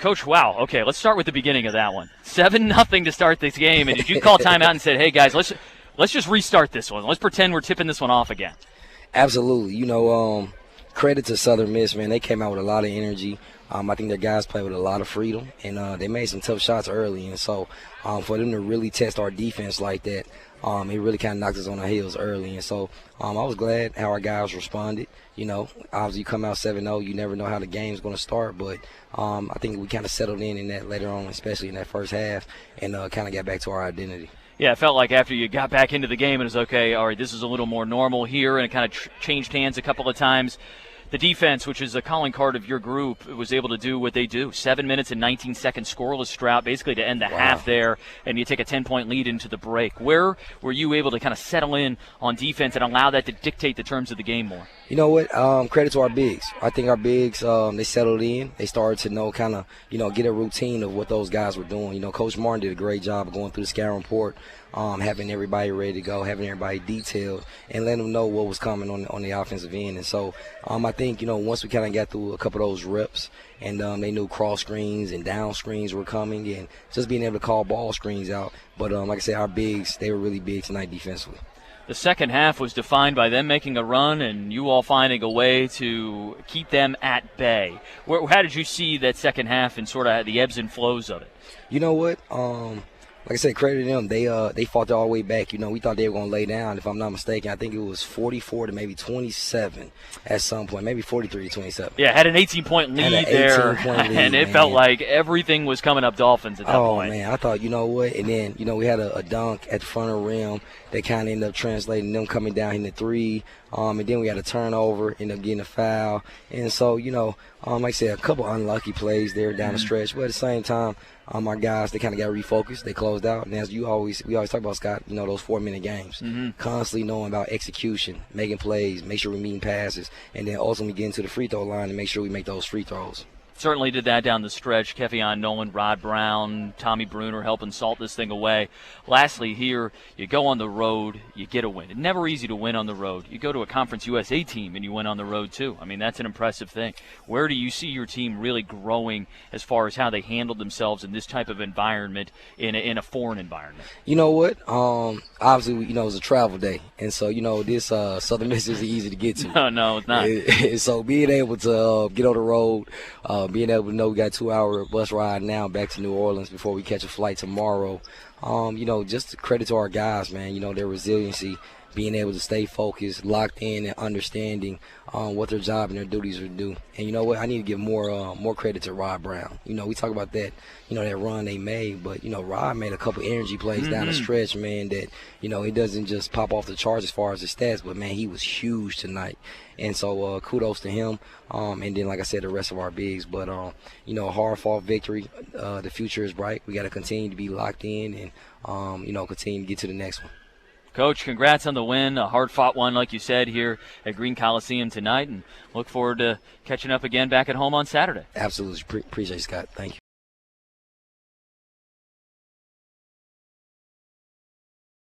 Coach, wow. Okay, let's start with the beginning of that one. 7-0 to start this game, and did you call timeout and said, hey, guys, let's just restart this one. Let's pretend we're tipping this one off again? Absolutely. Credit to Southern Miss, man. They came out with a lot of energy. I think their guys played with a lot of freedom, and they made some tough shots early. And so for them to really test our defense like that, it really kind of knocked us on our heels early. And so I was glad how our guys responded. Obviously you come out 7-0, you never know how the game's going to start. But I think we kind of settled in that later on, especially in that first half, and kind of got back to our identity. Yeah, it felt like after you got back into the game, it was okay, all right, this is a little more normal here, and it kind of changed hands a couple of times. The defense, which is a calling card of your group, was able to do what they do. 7 minutes and 19 seconds scoreless drought, basically to end the half there, and you take a 10-point lead into the break. Where were you able to kind of settle in on defense and allow that to dictate the terms of the game more? You know what? Credit to our bigs. I think our bigs, they settled in. They started to know get a routine of what those guys were doing. Coach Martin did a great job of going through the scouting report, having everybody ready to go, having everybody detailed, and letting them know what was coming on the offensive end. And so I think, once we kind of got through a couple of those reps and they knew cross screens and down screens were coming and just being able to call ball screens out. But like I said, our bigs, they were really big tonight defensively. The second half was defined by them making a run and you all finding a way to keep them at bay. How did you see that second half and sort of the ebbs and flows of it? You know what? Like I said, credit to them. They fought all the way back. We thought they were going to lay down, if I'm not mistaken. I think it was 44 to maybe 27 at some point, maybe 43 to 27. Yeah, had an 18-point lead there, and it felt like everything was coming up Dolphins at that point. Oh, man, I thought, you know what? And then, we had a dunk at the front of the rim that kind of ended up translating them coming down in the three. And then we had a turnover, ended up getting a foul. And so, like I said, a couple unlucky plays there down the stretch. But at the same time, our guys, they kind of got refocused. They closed out. And as we always talk about, Scott, those 4-minute games. Constantly knowing about execution, making plays, make sure we're meeting passes, and then ultimately getting to the free throw line and make sure we make those free throws. Certainly did that down the stretch. Kevion Nolan, Rod Brown, Tommy Bruner helping salt this thing away. Lastly here, you go on the road, you get a win. It's never easy to win on the road. You go to a Conference USA team and you win on the road too. I mean, that's an impressive thing. Where do you see your team really growing as far as how they handled themselves in this type of environment, in a foreign environment? You know what? Obviously, it was a travel day. And so, this Southern Miss isn't easy to get to. No, it's not. So being able to get on the road, being able to know we got a 2-hour bus ride now back to New Orleans before we catch a flight tomorrow, just credit to our guys, man, their resiliency, being able to stay focused, locked in, and understanding what their job and their duties would do. And you know what? I need to give more credit to Rod Brown. We talk about that, that run they made, but, Rod made a couple energy plays down the stretch, man, that, it doesn't just pop off the charts as far as the stats, but, man, he was huge tonight. And so kudos to him. And then, like I said, the rest of our bigs. But, a hard-fought victory. The future is bright. We got to continue to be locked in and, continue to get to the next one. Coach, congrats on the win, a hard-fought one, like you said, here at Green Coliseum tonight, and look forward to catching up again back at home on Saturday. Absolutely. Appreciate it, Scott. Thank you.